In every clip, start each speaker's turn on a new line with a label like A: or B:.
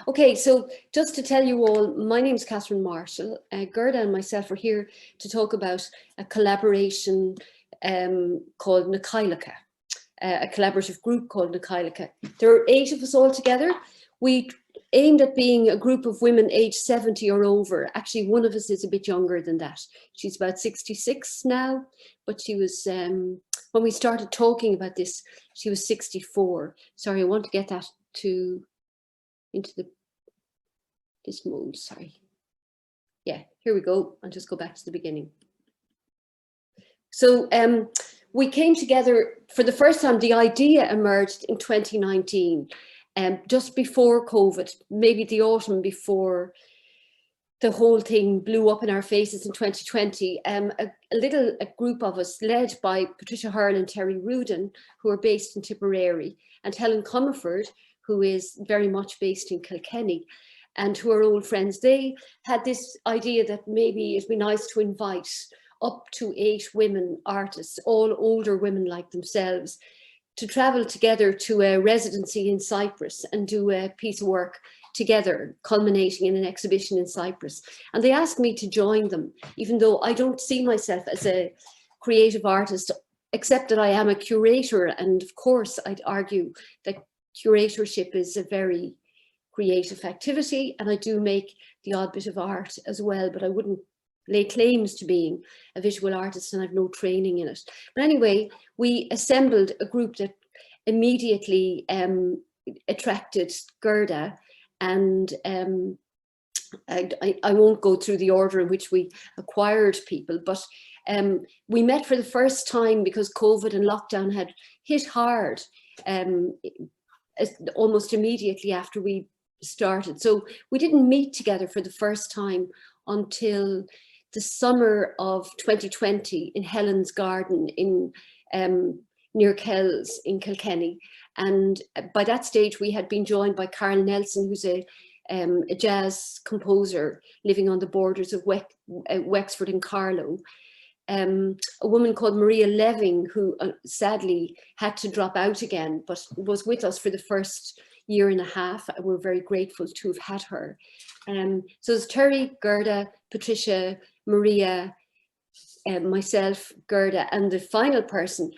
A: Okay, so just to tell you all, my name is Catherine Marshall. Gerda and myself are here to talk about a collaboration called Nacailica, a collaborative group called Nacailica. There are 8 of us all together. We aimed at being a group of women aged 70 or over. Actually, one of us is a bit younger than that. She's about 66 now, but she was, when we started talking about this, she was 64. Sorry, I want to get that into this mode, sorry. Yeah, here we go. I'll just go back to the beginning. So we came together for the first time. The idea emerged in 2019, just before COVID, maybe the autumn before the whole thing blew up in our faces in 2020. A group of us, led by Patricia Hurl and Terry Rudin, who are based in Tipperary, and Helen Comerford, who is very much based in Kilkenny, and who are old friends. They had this idea that maybe it'd be nice to invite up to 8 women artists, all older women like themselves, to travel together to a residency in Cyprus and do a piece of work together, culminating in an exhibition in Cyprus. And they asked me to join them, even though I don't see myself as a creative artist, except that I am a curator. And of course, I'd argue that curatorship is a very creative activity, and I do make the odd bit of art as well, but I wouldn't lay claims to being a visual artist, and I've no training in it. But anyway, we assembled a group that immediately attracted Gerda, and I won't go through the order in which we acquired people, but we met for the first time because COVID and lockdown had hit hard almost immediately after we started. So we didn't meet together for the first time until the summer of 2020 in Helen's Garden in near Kells in Kilkenny. And by that stage, we had been joined by Carl Nelson, who's a jazz composer living on the borders of Wexford and Carlow. A woman called Maria Leving, who sadly had to drop out again, but was with us for the first year and a half. We're very grateful to have had her. So it's Terry, Gerda, Patricia, Maria, myself, Gerda, and the final person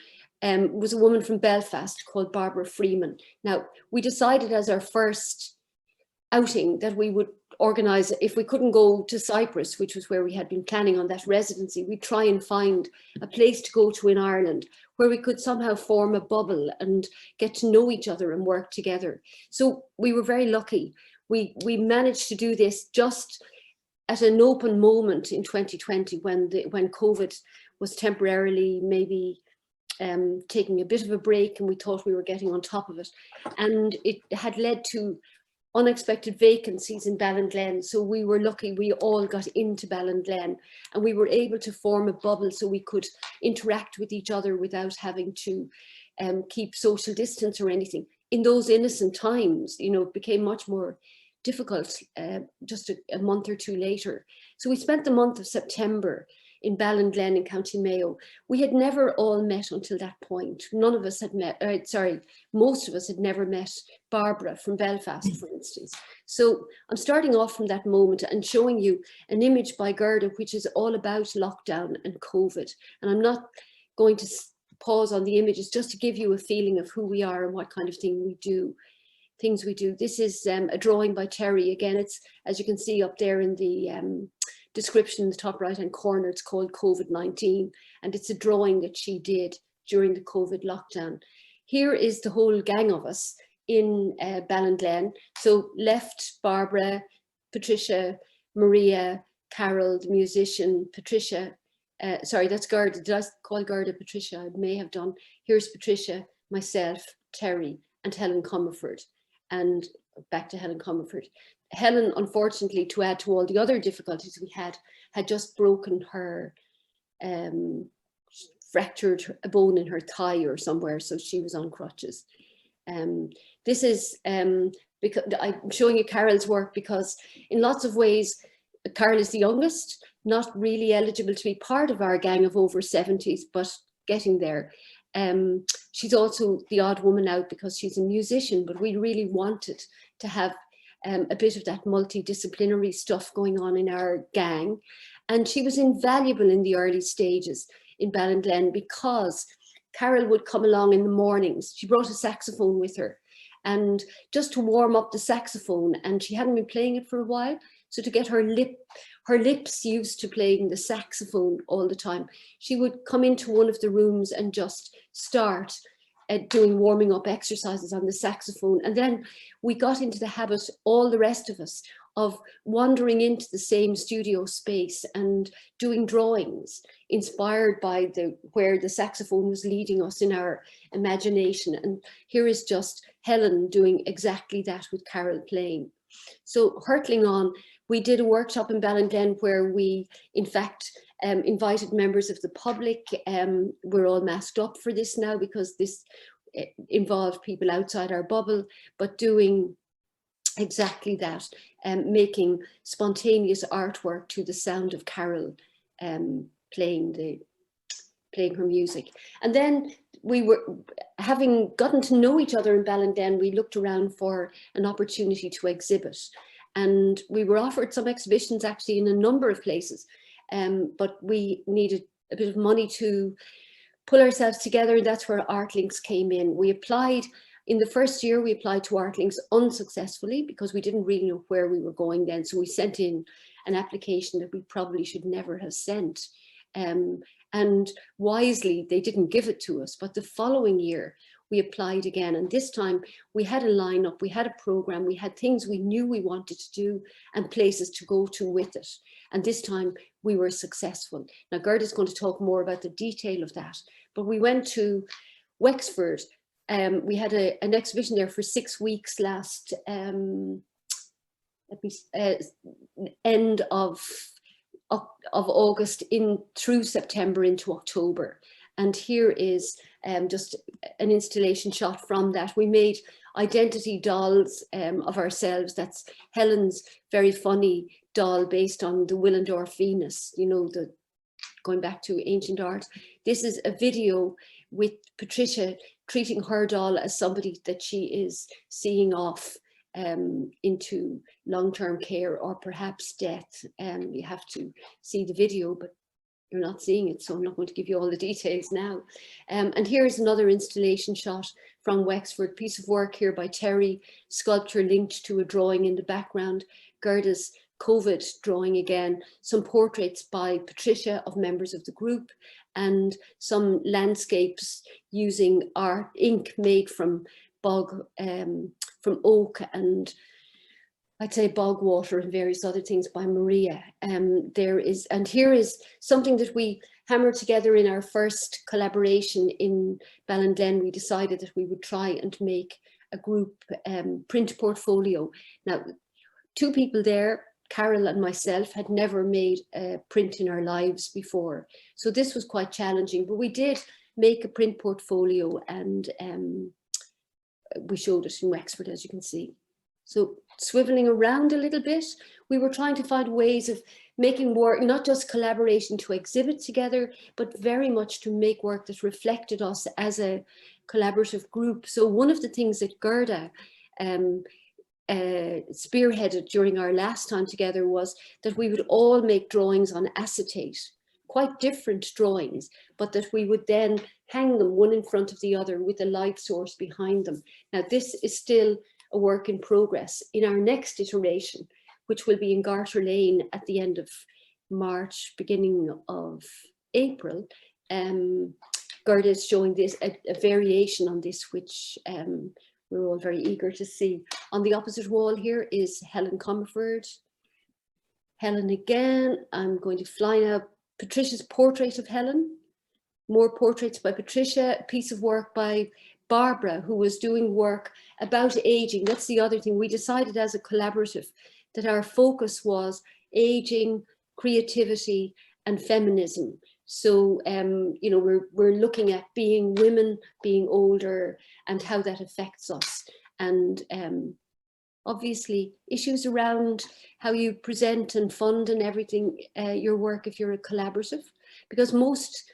A: was a woman from Belfast called Barbara Freeman. Now, we decided as our first outing that we would organise, if we couldn't go to Cyprus, which was where we had been planning on that residency, we'd try and find a place to go to in Ireland where we could somehow form a bubble and get to know each other and work together. So we were very lucky. We managed to do this just at an open moment in 2020 when COVID was temporarily maybe taking a bit of a break, and we thought we were getting on top of it. And it had led to unexpected vacancies in Ballinglen. So we were lucky, we all got into Ballinglen, and we were able to form a bubble so we could interact with each other without having to keep social distance or anything. In those innocent times, you know, it became much more difficult just a month or two later. So we spent the month of September in Ballinglen in County Mayo. We had never all met until that point. None of us had met, most of us had never met Barbara from Belfast, for instance. So I'm starting off from that moment and showing you an image by Gerda, which is all about lockdown and COVID. And I'm not going to pause on the images just to give you a feeling of who we are and what kind of things we do. This is a drawing by Terry. Again, it's, as you can see up there in the description in the top right hand corner, it's called COVID-19, and it's a drawing that she did during the COVID lockdown. Here is the whole gang of us in Ballinglen. So left, Barbara, Patricia, Maria, Carol, the musician, Patricia, sorry, that's Gerda. Did I call Gerda Patricia? I may have done. Here's Patricia, myself, Terry, and Helen Comerford. And back to Helen Comerford. Helen, unfortunately, to add to all the other difficulties we had just broken her, fractured a bone in her thigh or somewhere, so she was on crutches. This is, because I'm showing you Carol's work because in lots of ways, Carol is the youngest, not really eligible to be part of our gang of over 70s, but getting there. She's also the odd woman out because she's a musician, but we really wanted to have a bit of that multidisciplinary stuff going on in our gang. And she was invaluable in the early stages in Ballinglen because Carol would come along in the mornings. She brought a saxophone with her, and just to warm up the saxophone, and she hadn't been playing it for a while. So to get her lips used to playing the saxophone all the time, she would come into one of the rooms and just start doing warming up exercises on the saxophone. And then we got into the habit, all the rest of us, of wandering into the same studio space and doing drawings inspired by where the saxophone was leading us in our imagination. And here is just Helen doing exactly that with Carol playing. So hurtling on, we did a workshop in Ballinglen where we, in fact, invited members of the public. We're all masked up for this now because this involved people outside our bubble, but doing exactly that, making spontaneous artwork to the sound of Carol playing her music. And then we were, having gotten to know each other in Ballinglen, we looked around for an opportunity to exhibit. And we were offered some exhibitions actually in a number of places, but we needed a bit of money to pull ourselves together, and that's where ArtLinks came in. We applied, in the first year, we applied to ArtLinks unsuccessfully because we didn't really know where we were going then. So we sent in an application that we probably should never have sent. And wisely, they didn't give it to us. But the following year, we applied again. And this time we had a lineup, we had a program, we had things we knew we wanted to do and places to go to with it. And this time we were successful. Now, Gerda's going to talk more about the detail of that. But we went to Wexford. We had an exhibition there for 6 weeks last end of August through September into October. And here is just an installation shot from that. We made identity dolls of ourselves. That's Helen's very funny doll based on the Willendorf Venus, you know, going back to ancient art. This is a video with Patricia treating her doll as somebody that she is seeing off into long-term care or perhaps death. You have to see the video, but you're not seeing it, so I'm not going to give you all the details now. And here's another installation shot from Wexford, piece of work here by Terry, sculpture linked to a drawing in the background, Gerda's COVID drawing again, some portraits by Patricia of members of the group, and some landscapes using art ink made from from oak and I'd say bog water and various other things by Maria. And here is something that we hammered together in our first collaboration in Ballinglen. We decided that we would try and make a group print portfolio. Now, 2 people there, Carol and myself, had never made a print in our lives before. So this was quite challenging, but we did make a print portfolio and we showed it in Wexford, as you can see. So swiveling around a little bit, we were trying to find ways of making work, not just collaboration to exhibit together, but very much to make work that reflected us as a collaborative group. So one of the things that Gerda spearheaded during our last time together was that we would all make drawings on acetate, quite different drawings, but that we would then hang them one in front of the other with a light source behind them. Now, this is still a work in progress. In our next iteration, which will be in Garter Lane at the end of March, beginning of April, Gerda is showing this, a variation on this, which we're all very eager to see. On the opposite wall here is Helen Comerford. Helen again. I'm going to fly now. Patricia's portrait of Helen. More portraits by Patricia. A piece of work by Barbara, who was doing work about aging. That's the other thing. We decided as a collaborative that our focus was aging, creativity, and feminism. So, you know, we're looking at being women, being older, and how that affects us. And obviously issues around how you present and fund and everything, your work if you're a collaborative, because most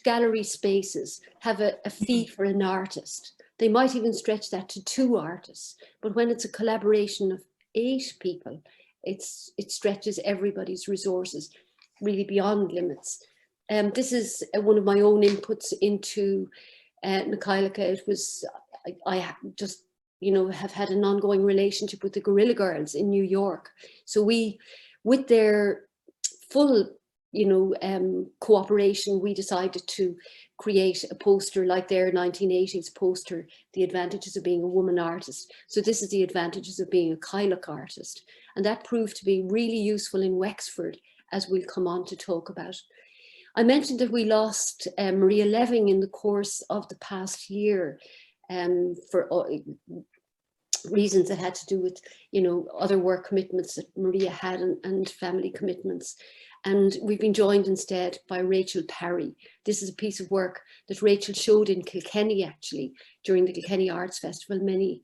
A: gallery spaces have a fee for an artist They might even stretch that to 2 artists. But when it's a collaboration of 8 people, it stretches everybody's resources really beyond limits. This is one of my own inputs into Nacailica. It was, I just, you know, have had an ongoing relationship with the Guerrilla Girls in New York. So we, with their full, you know, cooperation, we decided to create a poster like their 1980s poster, The Advantages of Being a Woman Artist. So this is the advantages of being a Cailleach artist. And that proved to be really useful in Wexford, as we'll come on to talk about. I mentioned that we lost Maria Leving in the course of the past year for reasons that had to do with, you know, other work commitments that Maria had and family commitments. And we've been joined instead by Rachel Parry. This is a piece of work that Rachel showed in Kilkenny, actually, during the Kilkenny Arts Festival many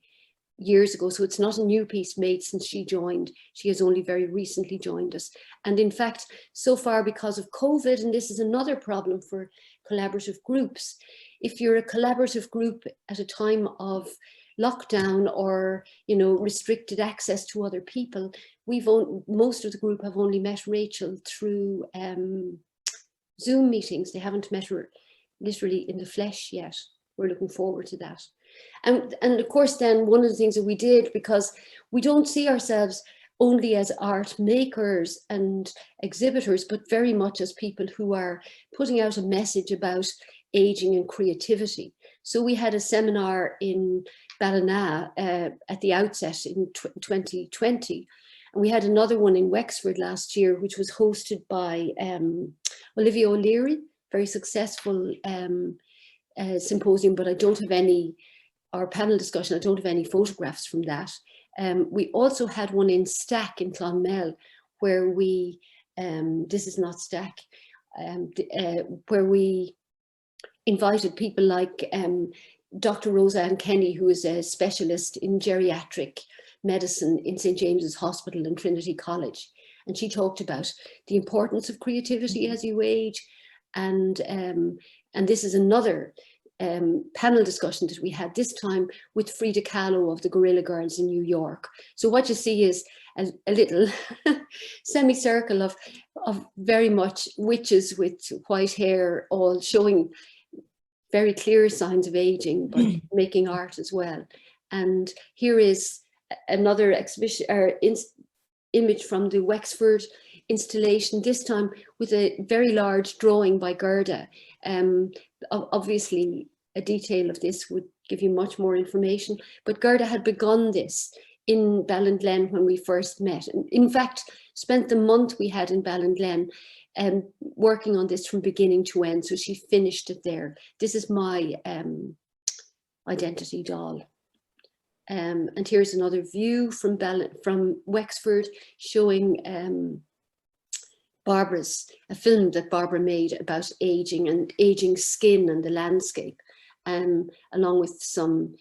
A: years ago. So it's not a new piece made since she joined. She has only very recently joined us. And in fact, so far, because of COVID, and this is another problem for collaborative groups, if you're a collaborative group at a time of lockdown or, you know, restricted access to other people, most of the group have only met Rachel through Zoom meetings. They haven't met her literally in the flesh yet. We're looking forward to that. And of course, then one of the things that we did, because we don't see ourselves only as art makers and exhibitors, but very much as people who are putting out a message about aging and creativity. So we had a seminar in Ballina at the outset in 2020. And we had another one in Wexford last year, which was hosted by Olivia O'Leary, very successful symposium, but I don't have any, our panel discussion, I don't have any photographs from that. We also had one in Stack in Clonmel, where we, this is not Stack, where we invited people like Dr. Roseanne Kenny, who is a specialist in geriatric medicine in St. James's Hospital and Trinity College. And she talked about the importance of creativity as you age. And this is another panel discussion that we had this time with Frida Kahlo of the Guerrilla Girls in New York. So what you see is a little semicircle of very much witches with white hair, all showing very clear signs of aging, but making art as well. And here is another exhibition or image from the Wexford installation, this time with a very large drawing by Gerda. Obviously, a detail of this would give you much more information, but Gerda had begun this in Ballinglen when we first met. And in fact, spent the month we had in Ballinglen working on this from beginning to end. So she finished it there. This is my identity doll. And here's another view from Wexford showing a film that Barbara made about aging and aging skin and the landscape, along with some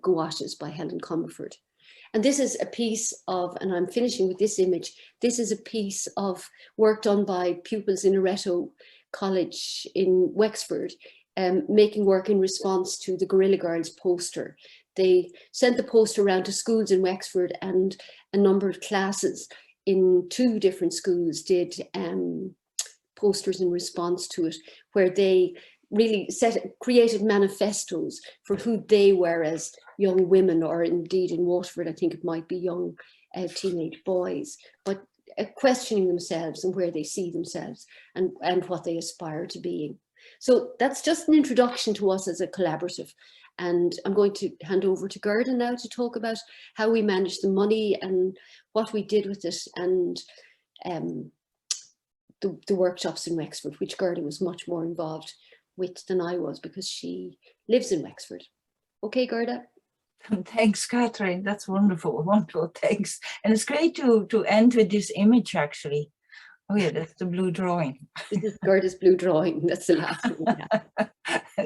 A: gouaches by Helen Comerford. And this is a piece of, and I'm finishing with this image, this is a piece of work done by pupils in Loreto College in Wexford, making work in response to the Guerrilla Girls poster. They sent the poster around to schools in Wexford, and a number of classes in 2 different schools did posters in response to it, where they really created manifestos for who they were as young women, or indeed in Waterford, I think it might be young teenage boys, but questioning themselves and where they see themselves and what they aspire to being. So that's just an introduction to us as a collaborative. And I'm going to hand over to Gerda now to talk about how we managed the money and what we did with it, and the workshops in Wexford, which Gerda was much more involved with than I was, because she lives in Wexford. Okay, Gerda?
B: Thanks, Catherine. That's wonderful, wonderful. Thanks. And it's great to end with this image, actually. Oh yeah, that's the blue drawing.
A: This is Gerda's blue drawing. That's the last one. Yeah.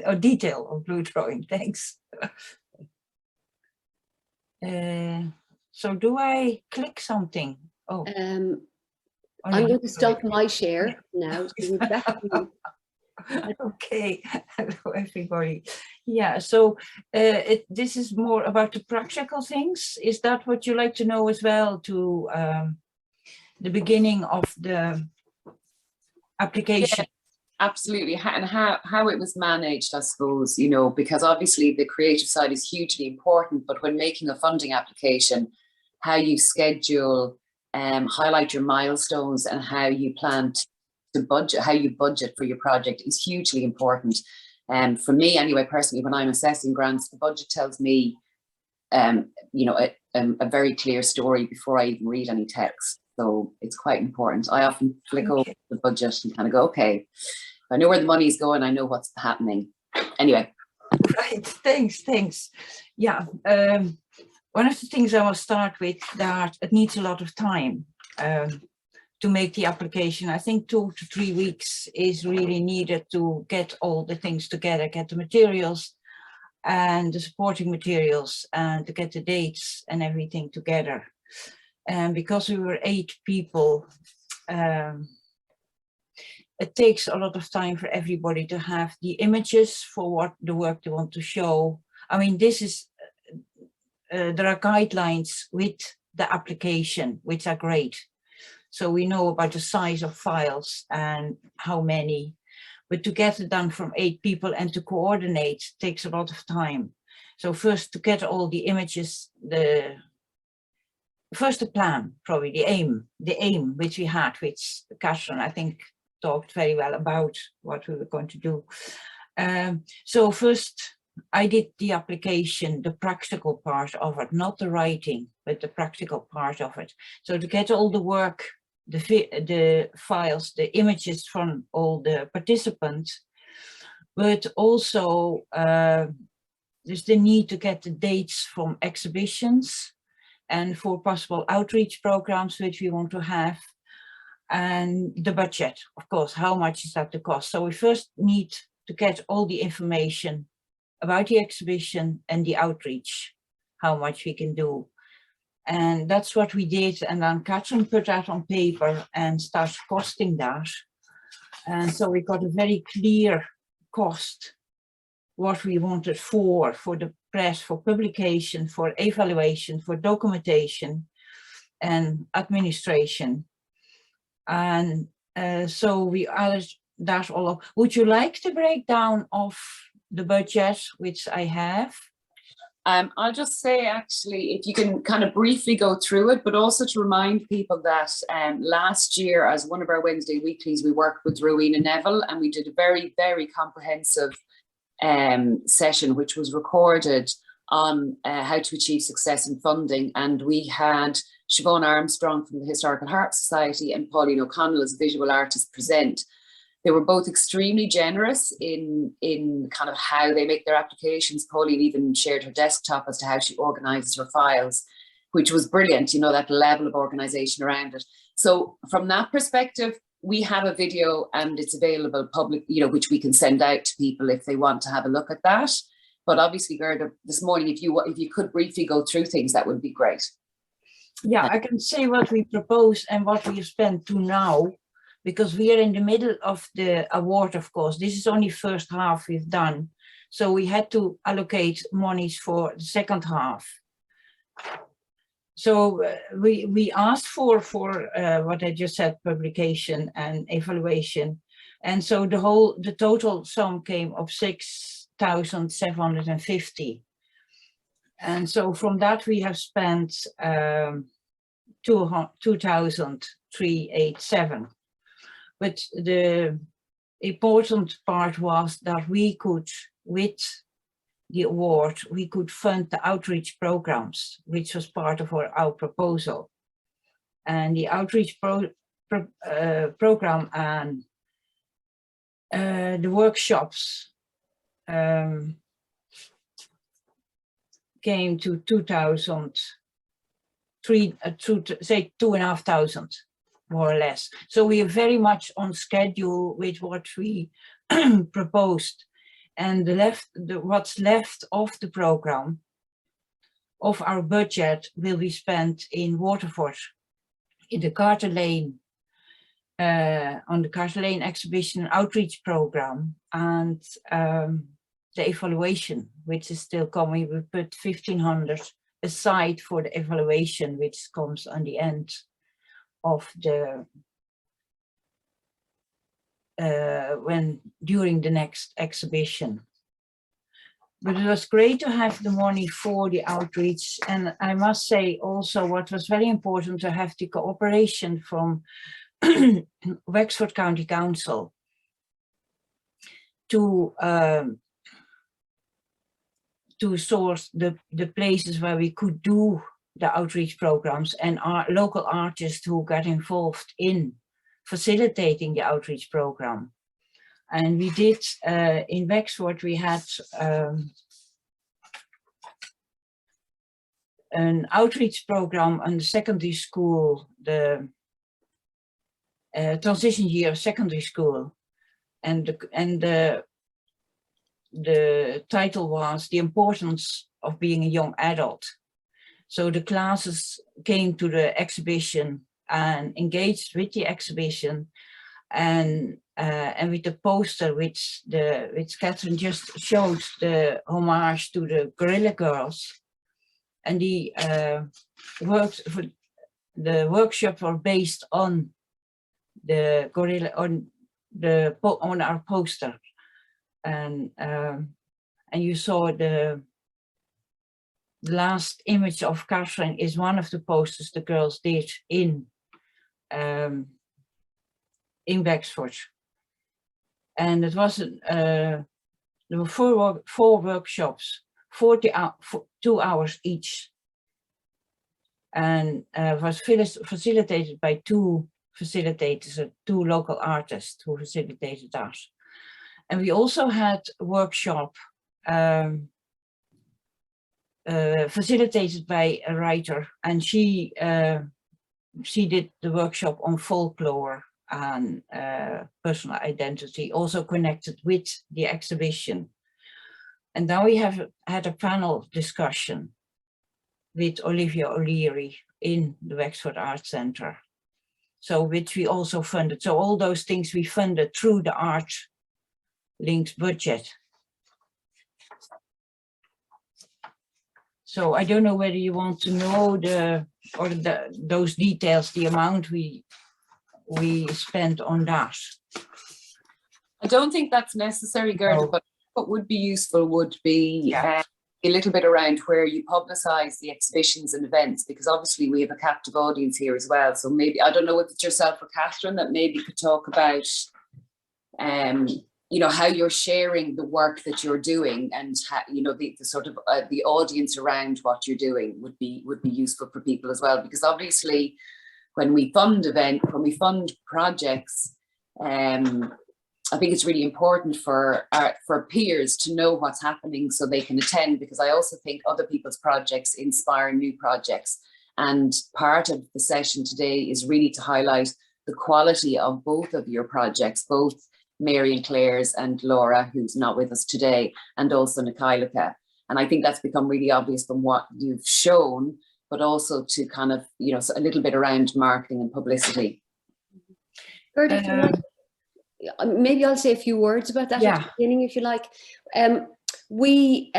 B: A detail of blue drawing. Thanks. So do I click something? Oh.
A: I'm going to stop my share now. So we're back to you.
B: Okay, hello everybody. Yeah, so this is more about the practical things. Is that what you like to know as well, to the beginning of the application?
C: Absolutely, and how it was managed, I suppose, you know, because obviously the creative side is hugely important, but when making a funding application, how you schedule, highlight your milestones, and how you plan to budget, how you budget for your project is hugely important. For me, anyway, personally, when I'm assessing grants, the budget tells me, you know, a very clear story before I even read any text. So it's quite important. I often flick over the budget and kind of go, okay, I know where the money is going. I know what's happening. Anyway.
B: Right. Thanks. Yeah. One of the things I will start with, that it needs a lot of time to make the application. I think 2 to 3 weeks is really needed to get all the things together, get the materials and the supporting materials, and to get the dates and everything together. And because we were 8 people, it takes a lot of time for everybody to have the images for what the work they want to show. I mean, this is, there are guidelines with the application, which are great. So we know about the size of files and how many, but to get it done from 8 people and to coordinate takes a lot of time. So first, to get all the images, first the plan, probably the aim which we had, which Catherine, I think, talked very well about what we were going to do. So first I did the application, the practical part of it, not the writing, but the practical part of it. So to get all the work, the files, the images from all the participants, but also there's the need to get the dates from exhibitions and for possible outreach programs which we want to have, and the budget, of course, how much is that to cost. So we first need to get all the information about the exhibition and the outreach, how much we can do. And that's what we did. And then Catherine put that on paper and started costing that. And so we got a very clear cost, what we wanted for the press, for publication, for evaluation, for documentation and administration. And so we added that all up. Would you like the breakdown of the budget, which I have?
C: I'll just say, actually, if you can kind of briefly go through it, but also to remind people that last year, as one of our Wednesday weeklies, we worked with Rowena Neville, and we did a very, very comprehensive session, which was recorded on how to achieve success in funding. And we had Siobhan Armstrong from the Historical Heart Society and Pauline O'Connell as a visual artist present. They were both extremely generous in kind of how they make their applications. Pauline even shared her desktop as to how she organizes her files, which was brilliant, you know, that level of organization around it. So from that perspective, we have a video and it's available public, you know, which we can send out to people if they want to have a look at that. But obviously, Gerda, this morning, if you could briefly go through things, that would be great.
B: Yeah, I can say what we propose and what we have spent to now, because we are in the middle of the award, of course. This is only first half we've done. So we had to allocate monies for the second half. So we asked for what I just said, publication and evaluation. And so the total sum came of 6,750. And so from that we have spent 2,387. But the important part was that we could, with the award, we could fund the outreach programs, which was part of our proposal. And the outreach program and the workshops came to 2,500, more or less. So we are very much on schedule with what we proposed. And what's left of the program, of our budget, will be spent in Waterford, in the Carter Lane, on the Carter Lane exhibition outreach program, and the evaluation, which is still coming. We put 1,500 aside for the evaluation, which comes on the end of the during the next exhibition. But it was great to have the money for the outreach, and I must say also what was very important to have the cooperation from Wexford County Council to source the places where we could do the outreach programs, and our local artists who got involved in facilitating the outreach program. And we did, in Wexford, we had an outreach program on the secondary school, the transition year of secondary school. And the title was The Importance of Being a Young Adult. So the classes came to the exhibition and engaged with the exhibition, and with the poster which Catherine just showed, the homage to the Guerrilla Girls, and the workshop were based on the gorilla on our poster, and you saw the last image of Catherine is one of the posters the girls did in Wexford. And it was there were four workshops, 2 hours each, and was facilitated by two facilitators, two local artists who facilitated that. And we also had a workshop facilitated by a writer, and she did the workshop on folklore and personal identity, also connected with the exhibition. And now we have had a panel discussion with Olivia O'Leary in the Wexford Arts Centre, so which we also funded. So all those things we funded through the ArtLinks budget. So I don't know whether you want to know those details, the amount we spent on that.
C: I don't think that's necessary, Gerda, but what would be useful would be a little bit around where you publicise the exhibitions and events, because obviously we have a captive audience here as well. So maybe, I don't know if it's yourself or Catherine that maybe could talk about, you know, how you're sharing the work that you're doing, and how, you know, the sort of the audience around what you're doing would be useful for people as well. Because obviously, when we fund projects, I think it's really important for peers to know what's happening so they can attend, because I also think other people's projects inspire new projects. And part of the session today is really to highlight the quality of both of your projects, both Mary and Claire's and Laura, who's not with us today, and also Nikailika. And I think that's become really obvious from what you've shown, but also to kind of, you know, a little bit around marketing and publicity.
A: Gerda, maybe I'll say a few words about that at the beginning, if you like. When we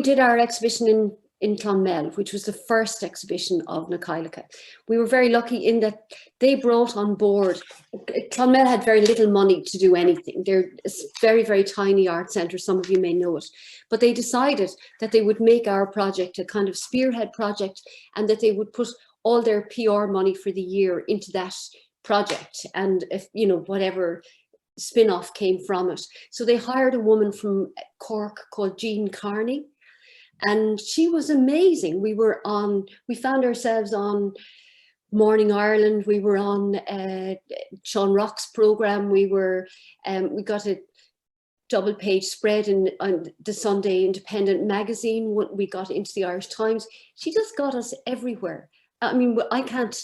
A: did our exhibition in Clonmel, which was the first exhibition of Nikailika, we were very lucky in that they brought on board. Clonmel had very little money to do anything. They're a very, very tiny art centre, some of you may know it, but they decided that they would make our project a kind of spearhead project, and that they would put all their PR money for the year into that project, and if, you know, whatever spin-off came from it. So they hired a woman from Cork called Jean Carney, and she was amazing. We found ourselves on Morning Ireland, we were on Sean Rock's programme, we got a double page spread on the Sunday Independent magazine, we got into the Irish Times. She just got us everywhere. I mean, I can't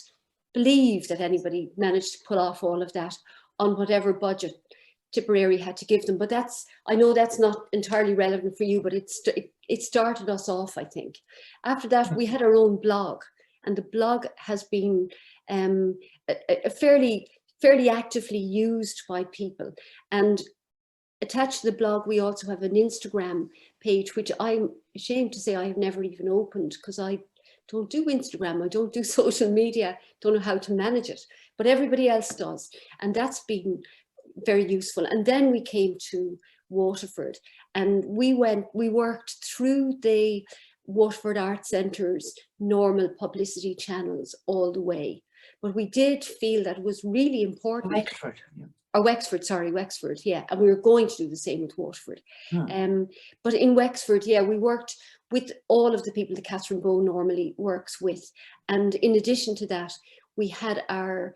A: believe that anybody managed to pull off all of that on whatever budget Tipperary had to give them. But I know that's not entirely relevant for you, but it started us off, I think. After that, we had our own blog, and the blog has been fairly actively used by people. And attached to the blog, we also have an Instagram page, which I'm ashamed to say I have never even opened, because I don't do Instagram, I don't do social media, don't know how to manage it, but everybody else does. And that's been very useful. And then we came to Waterford, and we worked through the Waterford Arts Centre's normal publicity channels all the way. But we did feel that it was really important.
B: Wexford. Yeah.
A: Or Wexford, sorry, Wexford, yeah. And we were going to do the same with Waterford. But in Wexford, yeah, we worked with all of the people that Catherine Bowe normally works with. And in addition to that, we had our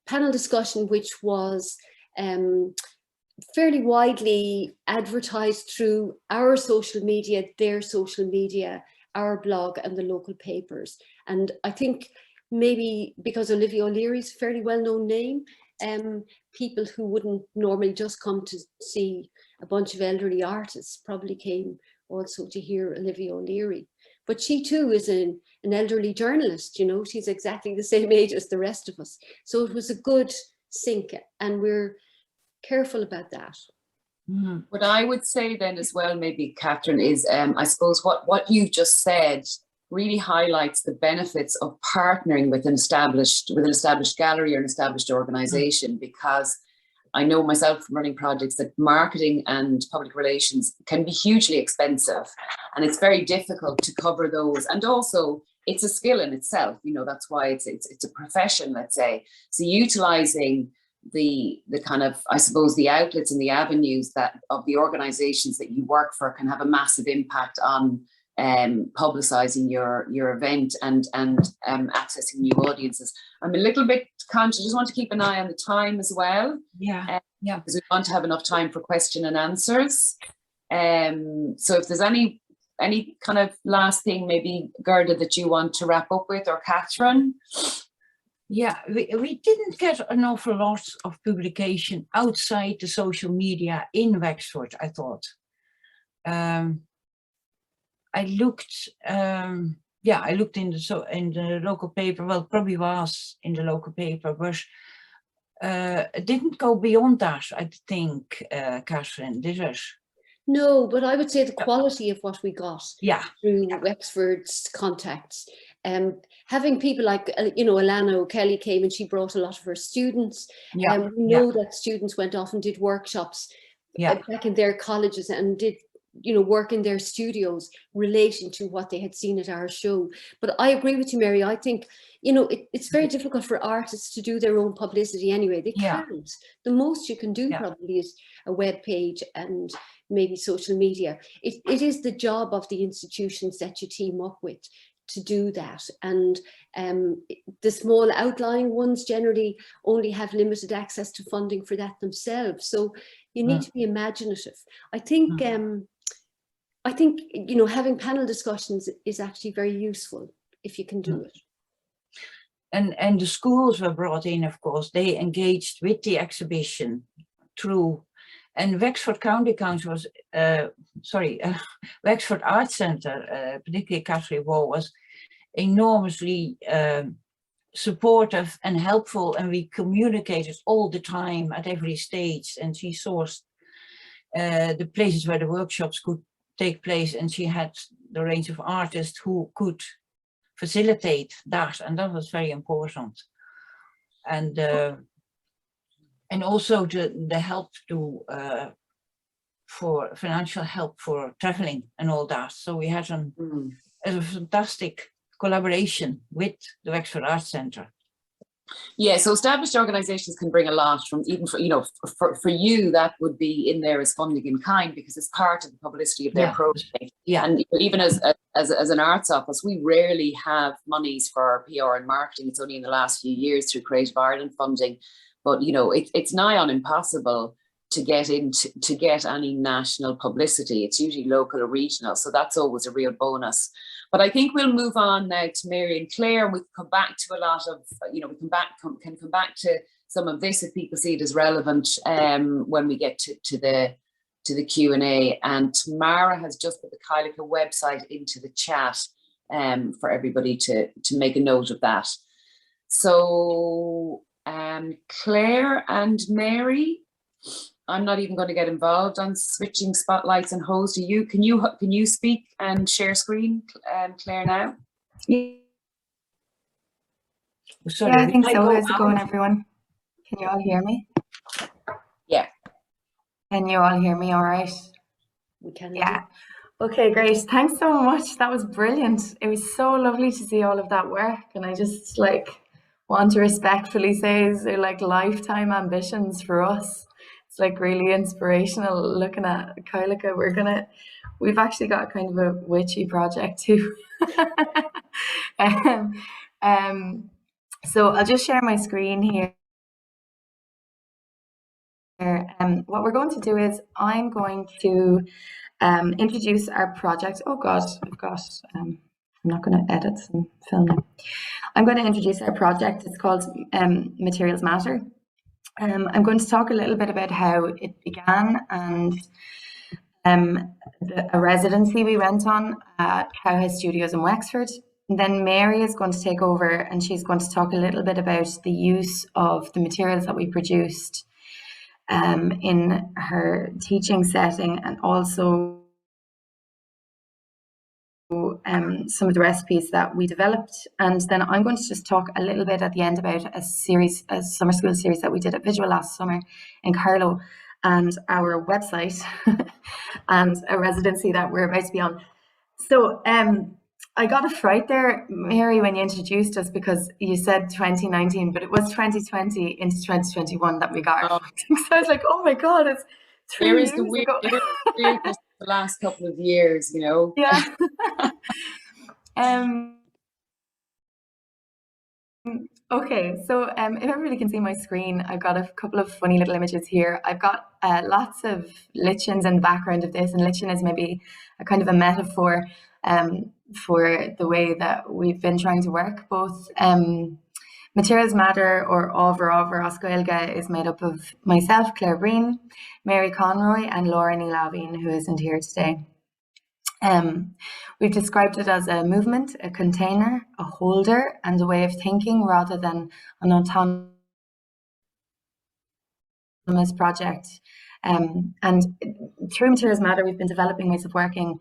A: panel discussion, which was fairly widely advertised through our social media, their social media, our blog and the local papers. And I think maybe because Olivia O'Leary's a fairly well-known name, people who wouldn't normally just come to see a bunch of elderly artists probably came also to hear Olivia O'Leary. But she too is an elderly journalist, you know, she's exactly the same age as the rest of us. So it was a good sync, and we're careful about that.
C: What I would say then as well, maybe Catherine, is I suppose what you've just said really highlights the benefits of partnering with an established gallery or an established organization, because I know myself from running projects that marketing and public relations can be hugely expensive, and it's very difficult to cover those. And also it's a skill in itself, you know, that's why it's a profession, let's say. So utilizing the kind of, I suppose, the outlets and the avenues that of the organizations that you work for can have a massive impact on publicizing your event and accessing new audiences. I'm a little bit conscious, just want to keep an eye on the time as well.
B: Yeah,
C: because we want to have enough time for question and answers. So if there's any kind of last thing, maybe Gerda, that you want to wrap up with, or Catherine?
B: Yeah, we didn't get an awful lot of publication outside the social media in Wexford, I thought. I looked in the local paper. Well, probably was in the local paper, but it didn't go beyond that, I think, Catherine, did it?
A: No, but I would say the quality of what we got through Wexford's contacts. Having people like, you know, Alana O'Kelly came and she brought a lot of her students. We know that students went off and did workshops back in their colleges and did, you know, work in their studios relating to what they had seen at our show. But I agree with you, Mary. I think, you know, it's very difficult for artists to do their own publicity anyway. They can't. The most you can do probably is a web page and maybe social media. It is the job of the institutions that you team up with to do that. And the small outlying ones generally only have limited access to funding for that themselves. So you need to be imaginative. I think, you know, having panel discussions is actually very useful if you can do it.
B: And the schools were brought in, of course. They engaged with the exhibition through, and Wexford County Council was, Wexford Arts Centre, particularly Catherine Bowe, was enormously supportive and helpful, and we communicated all the time at every stage, and she sourced the places where the workshops could take place, and she had the range of artists who could facilitate that, and that was very important. And also the help to for financial help for traveling and all that. So we had a fantastic collaboration with the Wexford Arts Centre.
C: Yeah, so established organisations can bring a lot from, even for, you know, for you, that would be in there as funding in kind, because it's part of the publicity of their project. Yeah, and even as an arts office, we rarely have monies for PR and marketing. It's only in the last few years through Creative Ireland funding, but you know, it's nigh on impossible to get any national publicity. It's usually local or regional, so that's always a real bonus. But I think we'll move on now to Mary and Claire, and we can come back to a lot of, you know, we can come back to some of this if people see it as relevant when we get to the Q&A. And Tamara has just put the Kailika website into the chat for everybody to make a note of that. So Claire and Mary, I'm not even going to get involved on switching spotlights and host. Can you speak and share screen, Claire, now?
B: Sorry,
D: Yeah, I think so.
B: go
D: How's it going,
B: out?
D: everyone? Can you all hear me?
C: Yeah.
D: Can you all hear me all right?
A: We can.
D: Yeah. Okay, great. Thanks so much. That was brilliant. It was so lovely to see all of that work. And I just want to respectfully say it's like lifetime ambitions for us. It's like really inspirational looking at Kailika. We've actually got kind of a witchy project too. So I'll just share my screen here. What we're going to do is I'm going to introduce our project. Oh God, I'm not going to edit some film. I'm going to introduce our project. It's called Materials Matter. I'm going to talk a little bit about how it began and a residency we went on at Cowhouse Studios in Wexford. And then Mary is going to take over and she's going to talk a little bit about the use of the materials that we produced in her teaching setting, and also some of the recipes that we developed. And then I'm going to just talk a little bit at the end about a summer school series that we did at Visual last summer in Carlow, and our website and a residency that we're about to be on. So I got a fright there, Mary, when you introduced us, because you said 2019, but it was 2020 into 2021 that we got our funding. So I was like, oh my God, it's 3 years ago.
C: Weirdness the last couple of years, you know.
D: Yeah. Okay, so if everybody can see my screen, I've got a couple of funny little images here. I've got lots of lichens in the background of this, and lichen is maybe a kind of a metaphor for the way that we've been trying to work. Both Materials Matter, or Ábhar Oscailga, is made up of myself, Claire Breen, Mary Conroy, and Laura Neelaveen, who isn't here today. We've described it as a movement, a container, a holder, and a way of thinking rather than an autonomous project. And through Materials Matter, we've been developing ways of working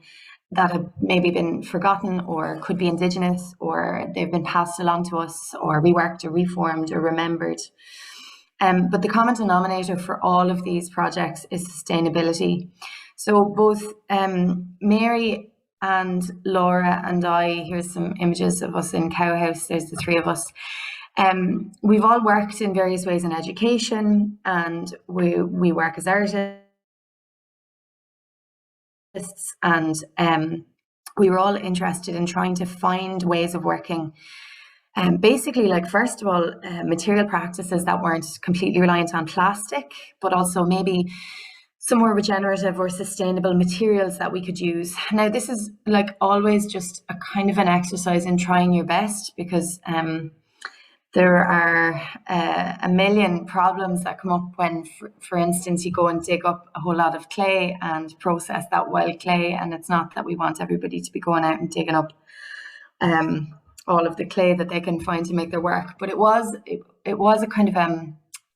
D: that have maybe been forgotten or could be Indigenous, or they've been passed along to us or reworked or reformed or remembered. But the common denominator for all of these projects is sustainability. So both Mary and Laura and I, here's some images of us in Cowhouse, there's the three of us. We've all worked in various ways in education, and we work as artists, and we were all interested in trying to find ways of working. Basically, like, first of all, material practices that weren't completely reliant on plastic, but also maybe some more regenerative or sustainable materials that we could use. Now, this is like always just a kind of an exercise in trying your best, because there are a million problems that come up when, for instance, you go and dig up a whole lot of clay and process that wild clay. And it's not that we want everybody to be going out and digging up all of the clay that they can find to make their work. But it was a kind of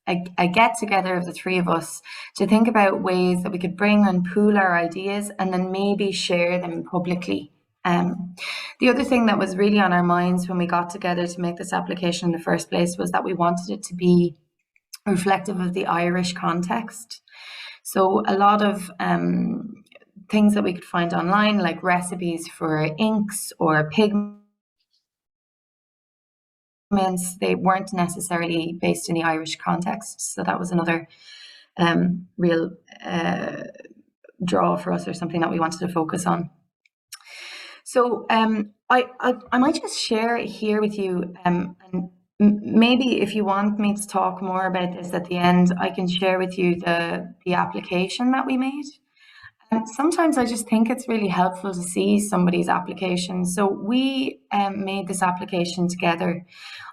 D: a get together of the three of us to think about ways that we could bring and pool our ideas and then maybe share them publicly. The other thing that was really on our minds when we got together to make this application in the first place was that we wanted it to be reflective of the Irish context. So a lot of things that we could find online, like recipes for inks or pigments, they weren't necessarily based in the Irish context. So that was another real draw for us, or something that we wanted to focus on. So I might just share it here with you, and maybe if you want me to talk more about this at the end, I can share with you the application that we made. And sometimes I just think it's really helpful to see somebody's application. So we made this application together.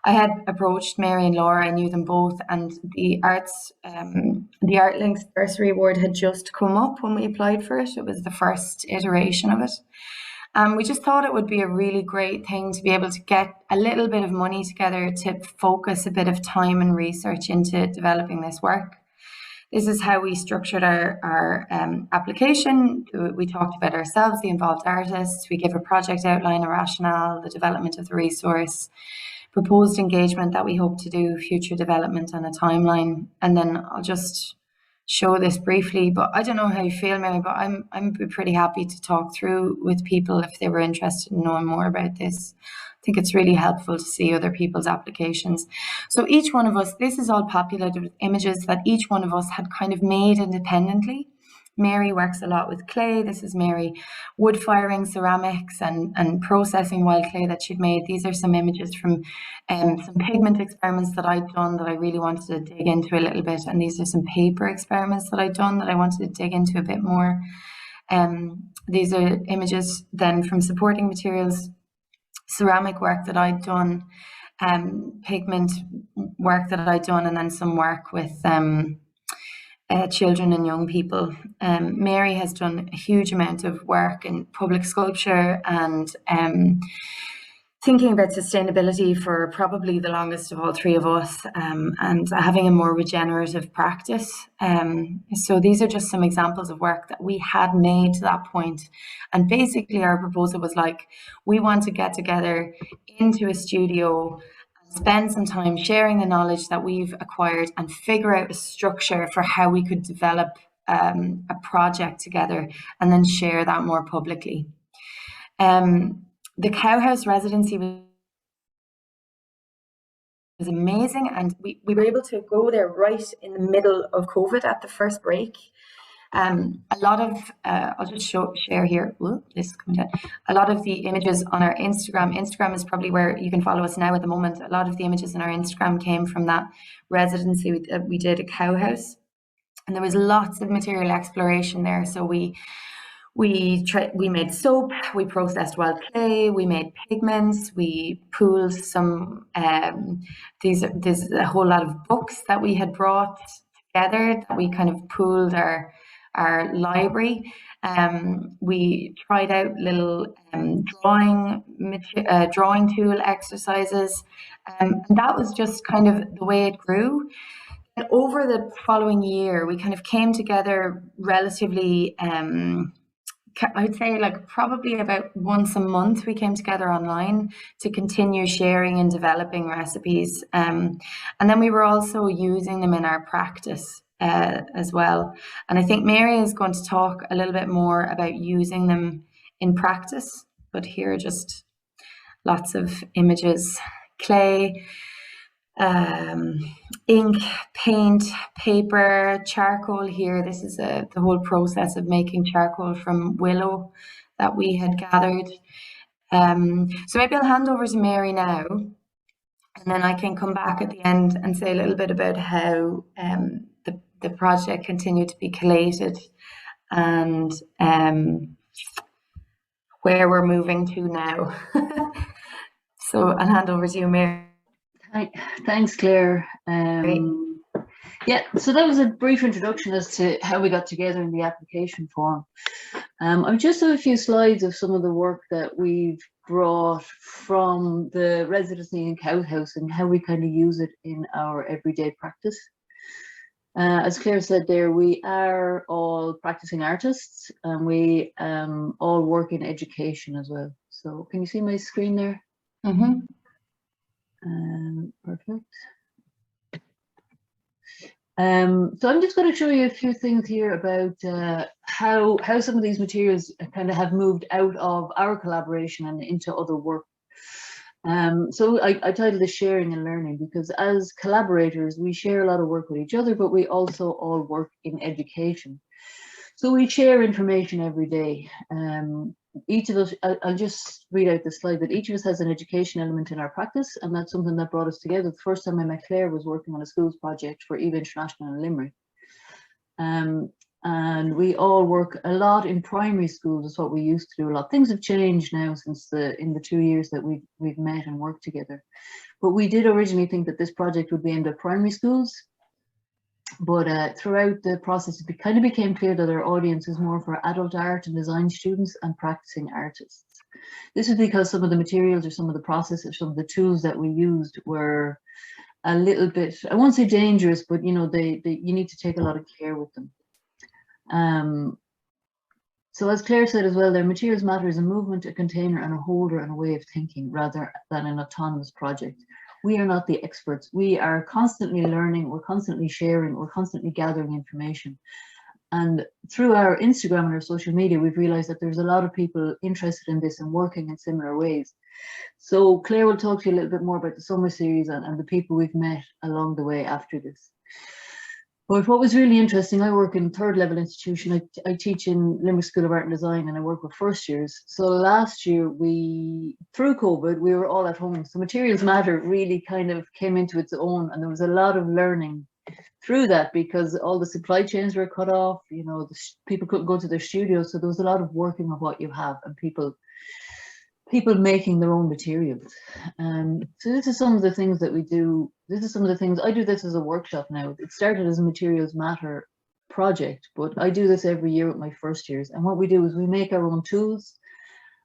D: I had approached Mary and Laura, I knew them both, and the ArtLinks Bursary Award had just come up when we applied for it. It was the first iteration of it. We just thought it would be a really great thing to be able to get a little bit of money together to focus a bit of time and research into developing this work. this is how we structured our application. We talked about ourselves, the involved artists. We gave a project outline, a rationale, the development of the resource, proposed engagement that we hope to do, future development, and a timeline. And then I'll just show this briefly, but I don't know how you feel, Mary, but I'm pretty happy to talk through with people if they were interested in knowing more about this. I think it's really helpful to see other people's applications. So each one of us, this is all populated with images that each one of us had kind of made independently. Mary works a lot with clay. This is Mary wood firing ceramics and processing wild clay that she'd made. These are some images from some pigment experiments that I'd done that I really wanted to dig into a little bit. And these are some paper experiments that I'd done that I wanted to dig into a bit more. These are images then from supporting materials, ceramic work that I'd done, pigment work that I'd done, and then some work with children and young people. Mary has done a huge amount of work in public sculpture and thinking about sustainability for probably the longest of all three of us, and having a more regenerative practice. So these are just some examples of work that we had made to that point. And basically our proposal was like, we want to get together into a studio, spend some time sharing the knowledge that we've acquired and figure out a structure for how we could develop a project together and then share that more publicly. The Cowhouse residency was amazing, and we were able to go there right in the middle of COVID at the first break. A lot of, I'll just share here, this is coming down. A lot of the images on our Instagram is probably where you can follow us now at the moment. A lot of the images in our Instagram came from that residency we did at Cowhouse. And there was lots of material exploration there. So we made soap, we processed wild clay, we made pigments, we pooled some, there's a whole lot of books that we had brought together that we kind of pooled our library. We tried out little drawing tool exercises, and that was just kind of the way it grew. And over the following year, we kind of came together relatively, I would say like probably about once a month we came together online to continue sharing and developing recipes. And then we were also using them in our practice as well. And I think Mary is going to talk a little bit more about using them in practice, but here are just lots of images, clay, ink, paint, paper, charcoal here. This is the whole process of making charcoal from willow that we had gathered. So maybe I'll hand over to Mary now, and then I can come back at the end and say a little bit about how the project continued to be collated and where we're moving to now. So I'll hand over to you, Mary.
E: Thanks, Claire. Yeah, so that was a brief introduction as to how we got together in the application form. I've just have a few slides of some of the work that we've brought from the residency in Cowhouse and how we kind of use it in our everyday practice. As Claire said there, we are all practicing artists and we all work in education as well. So can you see my screen there?
D: Mm-hmm.
E: Perfect. So I'm just going to show you a few things here about how some of these materials kind of have moved out of our collaboration and into other work. So I titled this Sharing and Learning because as collaborators, we share a lot of work with each other, but we also all work in education. So we share information every day. Each of us, I'll just read out the slide, but each of us has an education element in our practice, and that's something that brought us together. The first time I met Claire was working on a schools project for EVA International in Limerick. And we all work a lot in primary schools, is what we used to do a lot. Things have changed now since in the 2 years that we've met and worked together. But we did originally think that this project would be aimed at primary schools. But throughout the process, it kind of became clear that our audience is more for adult art and design students and practicing artists. This is because some of the materials or some of the processes, some of the tools that we used were a little bit, I won't say dangerous, but you know, you need to take a lot of care with them. So as Claire said as well, their materials matter is a movement, a container, and a holder, and a way of thinking rather than an autonomous project. We are not the experts. We are constantly learning, we're constantly sharing, we're constantly gathering information. And through our Instagram and our social media, we've realized that there's a lot of people interested in this and working in similar ways. So Claire will talk to you a little bit more about the summer series and the people we've met along the way after this. But what was really interesting, I work in third level institution. I teach in Limerick School of Art and Design, and I work with first years. So last year, through COVID, we were all at home. So Materials Matter really kind of came into its own, and there was a lot of learning through that because all the supply chains were cut off. You know, people couldn't go to their studios, so there was a lot of working of what you have and people making their own materials. So this is some of the things that we do. This is some of the things, I do this as a workshop now. It started as a Materials Matter project, but I do this every year with my first years. And what we do is we make our own tools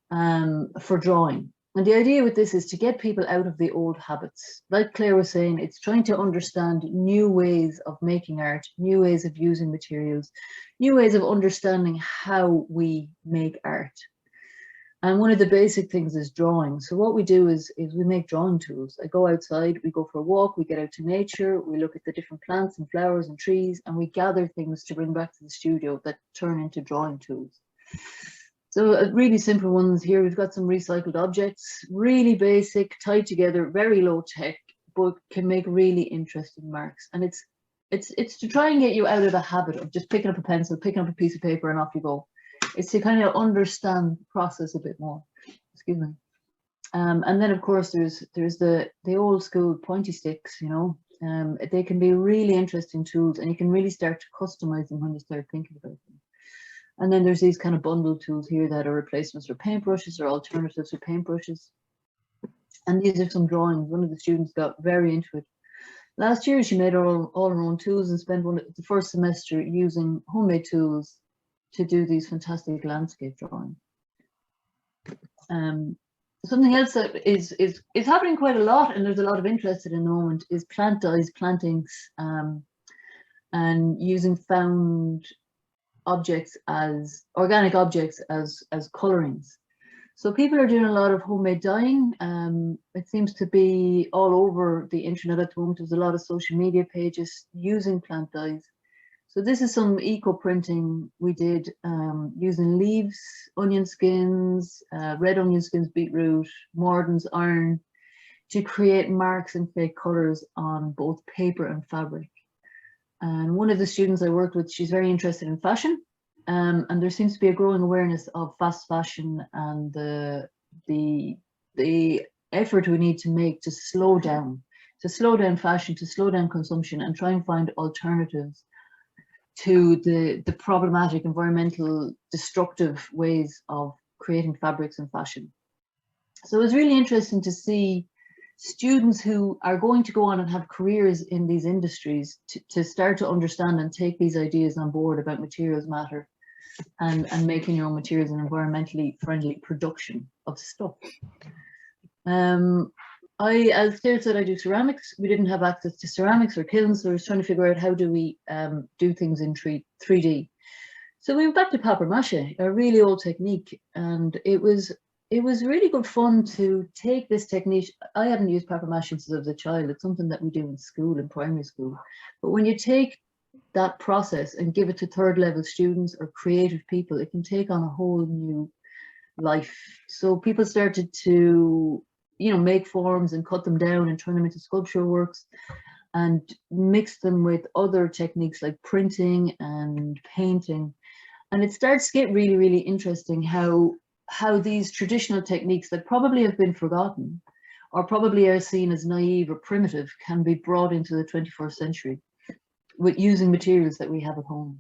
E: for drawing. And the idea with this is to get people out of the old habits. Like Claire was saying, it's trying to understand new ways of making art, new ways of using materials, new ways of understanding how we make art. And one of the basic things is drawing. So what we do is we make drawing tools. I go outside, we go for a walk, we get out to nature, we look at the different plants and flowers and trees, and we gather things to bring back to the studio that turn into drawing tools. So really simple ones here. We've got some recycled objects, really basic, tied together, very low tech, but can make really interesting marks. And it's to try and get you out of the habit of just picking up a pencil, picking up a piece of paper, and off you go. It's to kind of understand the process a bit more. Excuse me. And then of course there's the old school pointy sticks, you know. They can be really interesting tools, and you can really start to customize them when you start thinking about them. And then there's these kind of bundle tools here that are replacements for paintbrushes or alternatives to paintbrushes. And these are some drawings. One of the students got very into it. Last year she made all her own tools and spent the first semester using homemade tools to do these fantastic landscape drawings. Something else that is happening quite a lot, and there's a lot of interest in the moment, is plant dyes, plant inks, and using found objects as organic objects as colorings. So people are doing a lot of homemade dyeing. It seems to be all over the internet at the moment. There's a lot of social media pages using plant dyes. So this is some eco printing we did using leaves, onion skins, red onion skins, beetroot, mordants, iron, to create marks and fake colors on both paper and fabric. And one of the students I worked with, she's very interested in fashion, and there seems to be a growing awareness of fast fashion and the effort we need to make to slow down fashion, to slow down consumption, and try and find alternatives to the problematic, environmental, destructive ways of creating fabrics and fashion. So it was really interesting to see students who are going to go on and have careers in these industries to start to understand and take these ideas on board about Materials Matter and making your own materials and environmentally friendly production of stuff. As Claire said, I do ceramics. We didn't have access to ceramics or kilns, so I was trying to figure out how do we do things in 3D. So we went back to papier mâché, a really old technique, and it was really good fun to take this technique. I haven't used papier mâché since I was a child. It's something that we do in school, in primary school. But when you take that process and give it to third level students or creative people, it can take on a whole new life. So people started to, you know, make forms and cut them down and turn them into sculpture works and mix them with other techniques like printing and painting. And it starts to get really, really interesting how these traditional techniques that probably have been forgotten or probably are seen as naive or primitive can be brought into the 21st century with using materials that we have at home.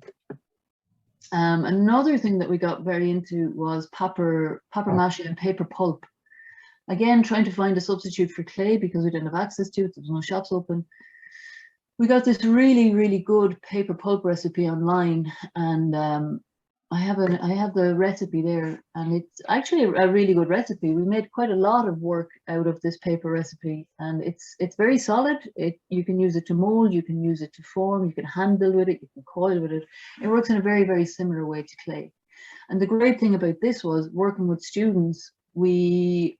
E: Another thing that we got very into was papier mâché and paper pulp. Again, trying to find a substitute for clay because we didn't have access to it. There was no shops open. We got this really, really good paper pulp recipe online, and I have the recipe there, and it's actually a really good recipe. We made quite a lot of work out of this paper recipe, and it's very solid. You can use it to mold, you can use it to form, you can hand build with it, you can coil with it. It works in a very, very similar way to clay. And the great thing about this was working with students, we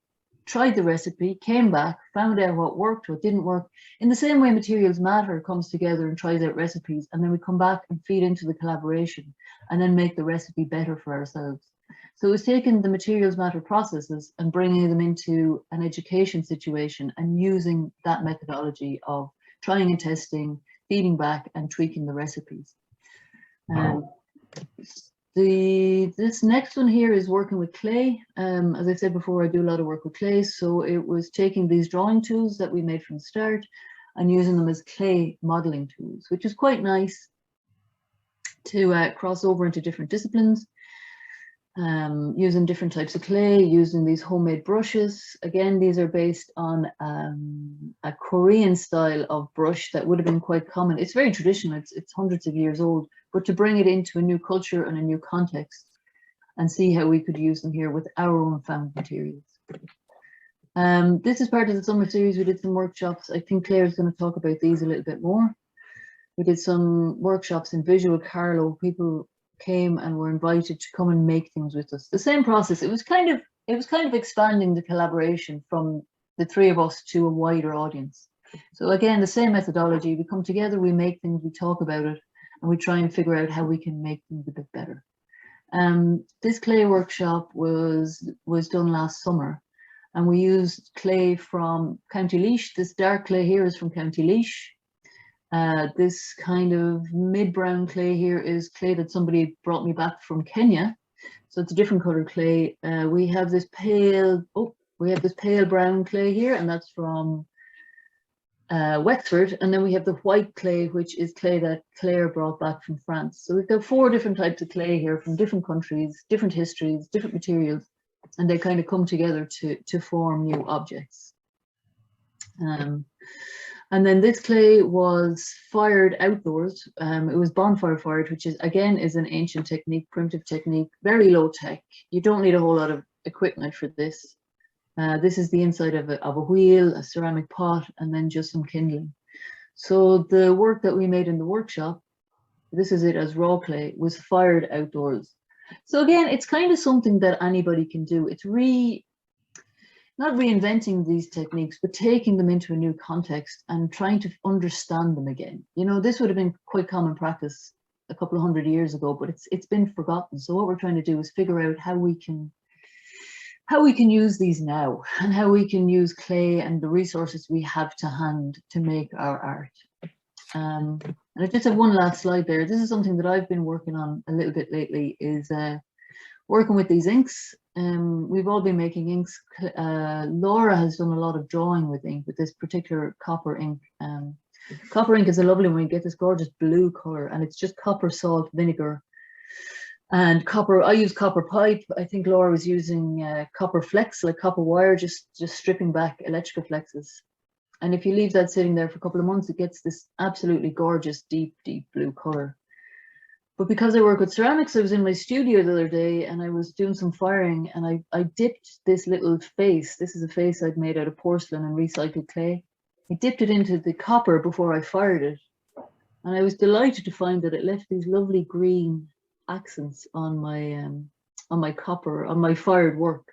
E: tried the recipe, came back, found out what worked, what didn't work. In the same way Materials Matter comes together and tries out recipes, and then we come back and feed into the collaboration and then make the recipe better for ourselves. So it was taking the Materials Matter processes and bringing them into an education situation and using that methodology of trying and testing, feeding back and tweaking the recipes. This next one here is working with clay. As I said before, I do a lot of work with clay, so it was taking these drawing tools that we made from the start and using them as clay modeling tools, which is quite nice to cross over into different disciplines, using different types of clay, using these homemade brushes. Again, these are based on a Korean style of brush that would have been quite common. It's very traditional, it's hundreds of years old, but to bring it into a new culture and a new context and see how we could use them here with our own found materials. This is part of the summer series. We did some workshops. I think Claire's going to talk about these a little bit more. We did some workshops in Visual Carlo. People came and were invited to come and make things with us. The same process. It was kind of expanding the collaboration from the three of us to a wider audience. So again, the same methodology. We come together, we make things, we talk about it, and we try and figure out how we can make things a bit better. This clay workshop was done last summer, and we used clay from County Laois. This dark clay here is from County Laois. This kind of mid-brown clay here is clay that somebody brought me back from Kenya. So it's a different color clay. We have this pale brown clay here, and that's from Wexford. And then we have the white clay, which is clay that Claire brought back from France. So we've got 4 different types of clay here from different countries, different histories, different materials, and they kind of come together to form new objects. And then this clay was fired outdoors. It was bonfire fired, which is again is an ancient technique, primitive technique, very low tech. You don't need a whole lot of equipment for this. This is the inside of a wheel, a ceramic pot, and then just some kindling. So the work that we made in the workshop, this is it as raw clay, was fired outdoors. So again, it's kind of something that anybody can do. It's not reinventing these techniques, but taking them into a new context and trying to understand them again. You know, this would have been quite common practice a couple of 100 years ago, but it's been forgotten. So what we're trying to do is figure out how we can use these now, and how we can use clay and the resources we have to hand to make our art. And I just have one last slide there. This is something that I've been working on a little bit lately, is working with these inks. We've all been making inks. Laura has done a lot of drawing with ink, with this particular copper ink. Copper ink is a lovely one. You get this gorgeous blue color, and it's just copper, salt, vinegar, and copper. I use copper pipe. I think Laura was using copper flex, like copper wire, just stripping back electrical flexes. And if you leave that sitting there for a couple of months, it gets this absolutely gorgeous, deep, deep blue color. But because I work with ceramics, I was in my studio the other day and I was doing some firing, and I dipped this little face. This is a face I'd made out of porcelain and recycled clay. I dipped it into the copper before I fired it. And I was delighted to find that it left these lovely green accents on my copper, on my fired work.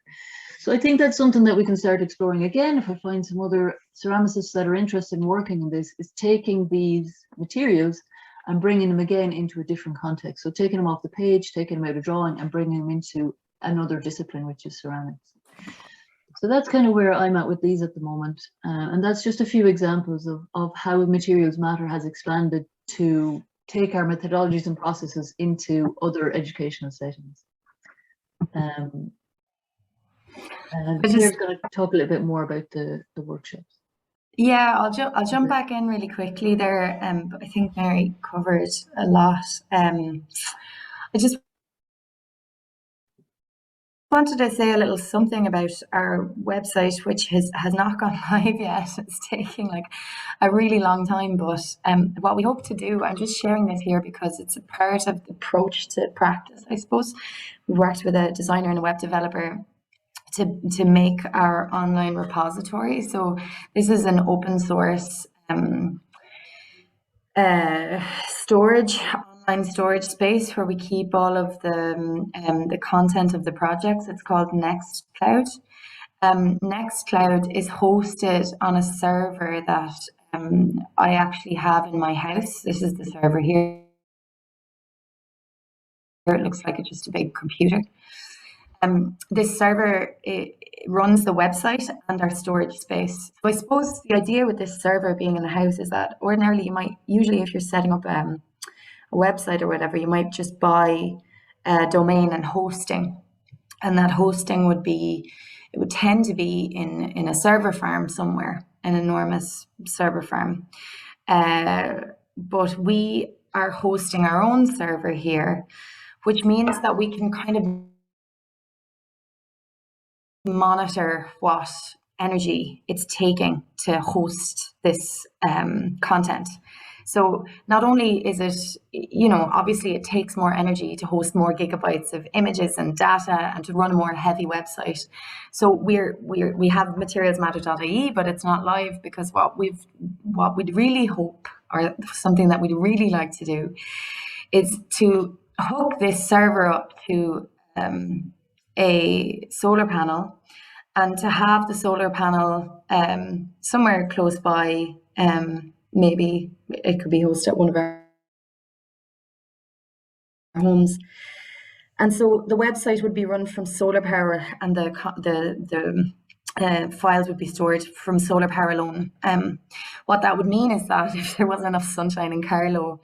E: So I think that's something that we can start exploring again. If I find some other ceramicists that are interested in working in this, is taking these materials and bringing them again into a different context. So taking them off the page, taking them out of drawing, and bringing them into another discipline, which is ceramics. So that's kind of where I'm at with these at the moment. And that's just a few examples of how Materials Matter has expanded to take our methodologies and processes into other educational settings. Claire's going to talk a little bit more about the workshops.
D: Yeah, I'll jump back in really quickly there. But I think Mary covered a lot. I just wanted to say a little something about our website, which has not gone live yet. It's taking like a really long time, but what we hope to do, I'm just sharing this here because it's a part of the approach to practice, I suppose. We worked with a designer and a web developer to make our online repository. So this is an open source storage, online storage space where we keep all of the content of the projects. It's called Nextcloud. Nextcloud is hosted on a server that I actually have in my house. This is the server here. It looks like it's just a big computer. This server, it runs the website and our storage space. So I suppose the idea with this server being in the house is that ordinarily you might, usually if you're setting up a website or whatever, you might just buy a domain and hosting. And that hosting would tend to be in a server farm somewhere, an enormous server farm. But we are hosting our own server here, which means that we can kind of monitor what energy it's taking to host this content. So not only is it, obviously it takes more energy to host more gigabytes of images and data and to run a more heavy website. So we have materialsmatter.ie, but it's not live because what we'd really hope, or something that we'd really like to do, is to hook this server up to a solar panel, and to have the solar panel somewhere close by. Maybe it could be hosted at one of our homes. And so the website would be run from solar power, and the files would be stored from solar power alone. What that would mean is that if there wasn't enough sunshine in Carlow,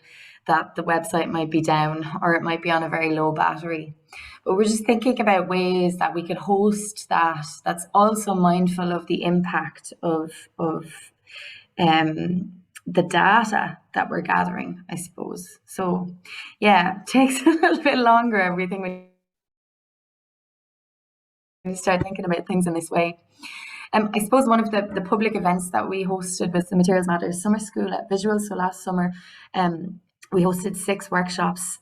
D: that the website might be down, or it might be on a very low battery. But we're just thinking about ways that we could host that's also mindful of the impact of the data that we're gathering, I suppose. So yeah, it takes a little bit longer, everything, when you start thinking about things in this way. I suppose one of the public events that we hosted was the Materials Matter Summer School at Visual. So last summer, we hosted 6 workshops.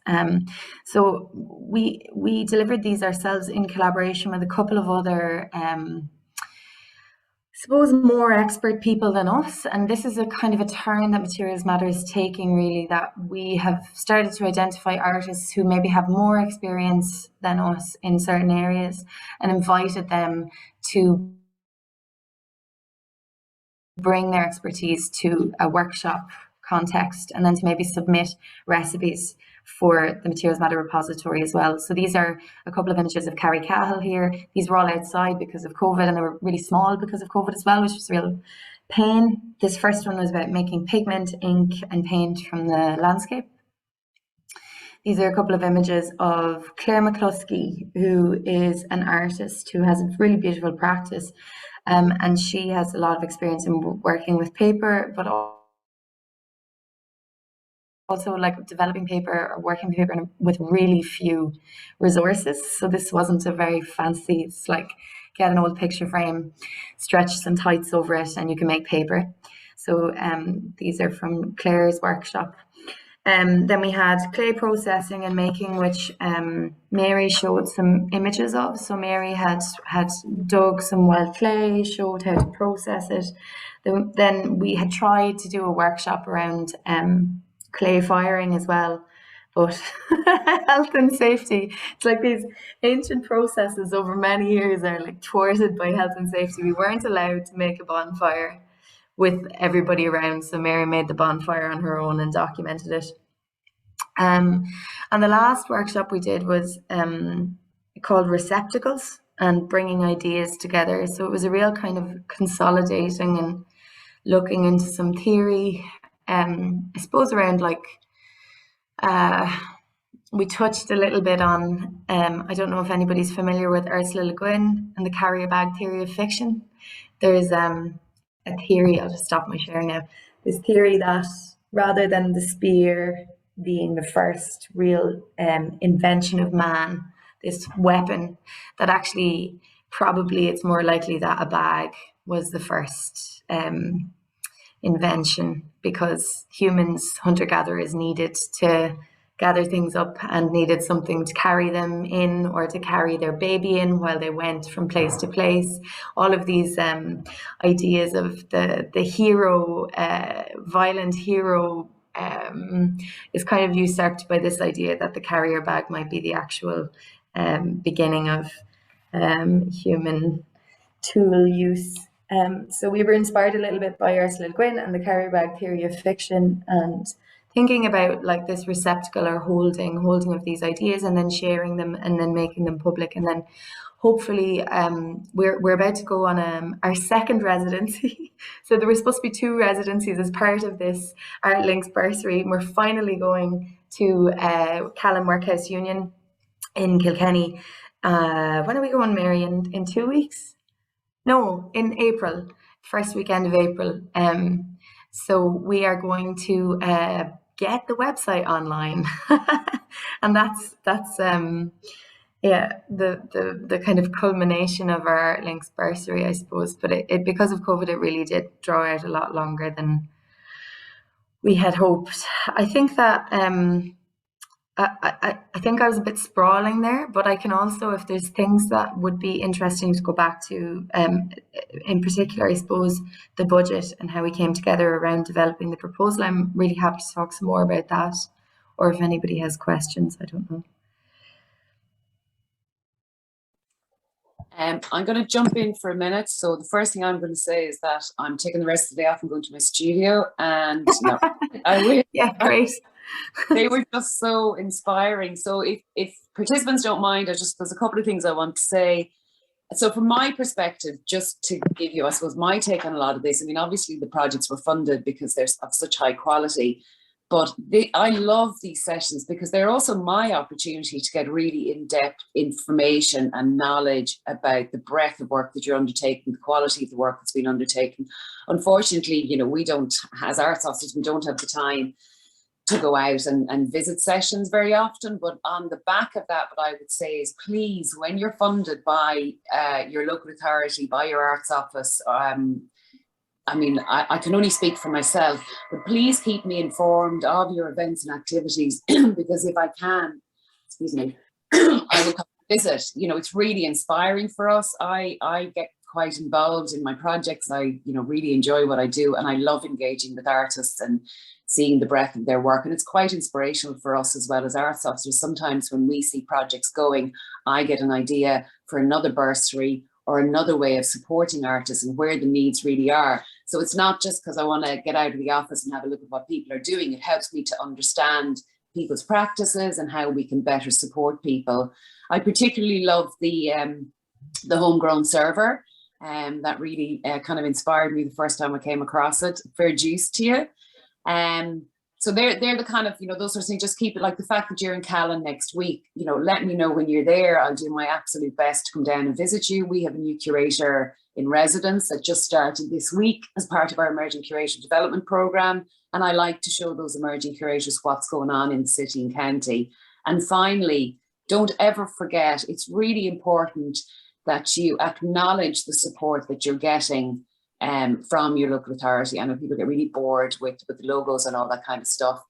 D: So we delivered these ourselves in collaboration with a couple of other suppose more expert people than us, and this is a kind of a turn that Materials Matter is taking, really, that we have started to identify artists who maybe have more experience than us in certain areas and invited them to bring their expertise to a workshop context, and then to maybe submit recipes for the Materials Matter repository as well. So these are a couple of images of Carrie Cahill here. These were all outside because of COVID, and they were really small because of COVID as well, which was a real pain. This first one was about making pigment, ink and paint from the landscape. These are a couple of images of Claire McCluskey, who is an artist who has a really beautiful practice, and she has a lot of experience in working with paper, but also like developing paper or working paper with really few resources. So this wasn't a very fancy, it's like get an old picture frame, stretch some tights over it, and you can make paper. So these are from Claire's workshop. Then we had clay processing and making, which Mary showed some images of. So Mary had dug some wild clay, showed how to process it. Then we had tried to do a workshop around clay firing as well, but health and safety, it's like these ancient processes over many years are like thwarted by health and safety. We weren't allowed to make a bonfire with everybody around, so Mary made the bonfire on her own and documented it. And the last workshop we did was called Receptacles and bringing ideas together. So it was a real kind of consolidating and looking into some theory, I suppose around like, we touched a little bit on, I don't know if anybody's familiar with Ursula Le Guin and the carrier bag theory of fiction. There's a theory, I'll just stop my sharing now, this theory that rather than the spear being the first real invention of man, this weapon that actually probably it's more likely that a bag was the first invention, because humans, hunter-gatherers, needed to gather things up and needed something to carry them in or to carry their baby in while they went from place to place. All of these ideas of the hero, violent hero, is kind of usurped by this idea that the carrier bag might be the actual beginning of human tool use. So we were inspired a little bit by Ursula Le Guin and the carrier bag theory of fiction, and thinking about like this receptacle or holding of these ideas and then sharing them and then making them public. And then hopefully we're about to go on our second residency. So there were supposed to be 2 residencies as part of this ArtLinks bursary. And we're finally going to Callum Workhouse Union in Kilkenny. When are we going, Mary? In 2 weeks? No, in April, first weekend of April. So we are going to get the website online, and that's yeah, the kind of culmination of our ArtLinks bursary, I suppose. But it because of COVID, it really did draw out a lot longer than we had hoped. I think that I think I was a bit sprawling there, but I can also, if there's things that would be interesting to go back to, in particular, I suppose, the budget and how we came together around developing the proposal. I'm really happy to talk some more about that, or if anybody has questions, I don't know.
C: I'm going to jump in for a minute. So the first thing I'm going to say is that I'm taking the rest of the day off and going to my studio, and no, I will.
D: Yeah, great.
C: They were just so inspiring. So if participants don't mind, there's a couple of things I want to say. So from my perspective, just to give you, I suppose, my take on a lot of this, I mean, obviously the projects were funded because they're of such high quality, but I love these sessions because they're also my opportunity to get really in-depth information and knowledge about the breadth of work that you're undertaking, the quality of the work that's been undertaken. Unfortunately, you know, we don't, as arts officers, we don't have the time to go out and visit sessions very often. But on the back of that, what I would say is, please, when you're funded by your local authority, by your arts office, I mean, I can only speak for myself, but please keep me informed of your events and activities, because if I can, excuse me, I will come visit. You know, it's really inspiring for us. I get quite involved in my projects. I, you know, really enjoy what I do, and I love engaging with artists and seeing the breadth of their work. And it's quite inspirational for us as well as arts officers. Sometimes when we see projects going, I get an idea for another bursary or another way of supporting artists and where the needs really are. So it's not just because I want to get out of the office and have a look at what people are doing. It helps me to understand people's practices and how we can better support people. I particularly love the homegrown server. That really kind of inspired me the first time I came across it. Fair dues to you. So they're the kind of, you know, those sort of things. Just keep it, like the fact that you're in Callan next week, you know, let me know when you're there. I'll do my absolute best to come down and visit you. We have a new curator in residence that just started this week as part of our emerging curator development program. And I like to show those emerging curators what's going on in the city and county. And finally, don't ever forget, it's really important that you acknowledge the support that you're getting from your local authority. I know people get really bored with the logos and all that kind of stuff.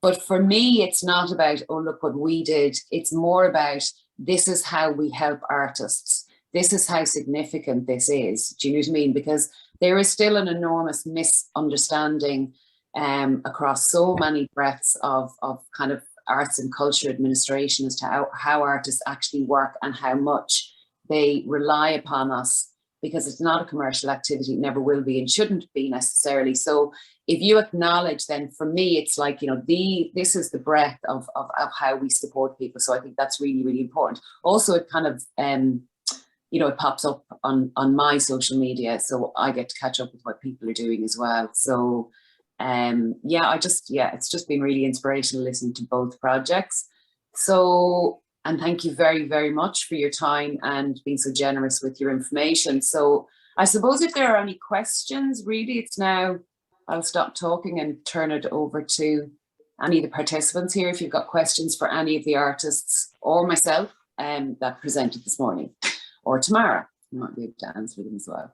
C: But for me, it's not about, oh, look what we did. It's more about, this is how we help artists. This is how significant this is. Do you know what I mean? Because there is still an enormous misunderstanding across so many breadths of kind of arts and culture administration as to how artists actually work and how much they rely upon us, because it's not a commercial activity, it never will be and shouldn't be necessarily. So if you acknowledge, then for me, it's like, you know, this is the breadth of how we support people. So I think that's really, really important. Also, it kind of, you know, it pops up on my social media, so I get to catch up with what people are doing as well. So yeah, it's just been really inspirational listening to both projects. So, and thank you very, very much for your time and being so generous with your information. So I suppose if there are any questions, really, it's now, I'll stop talking and turn it over to any of the participants here. If you've got questions for any of the artists or myself, that presented this morning, or Tamara. You might be able to answer them as well.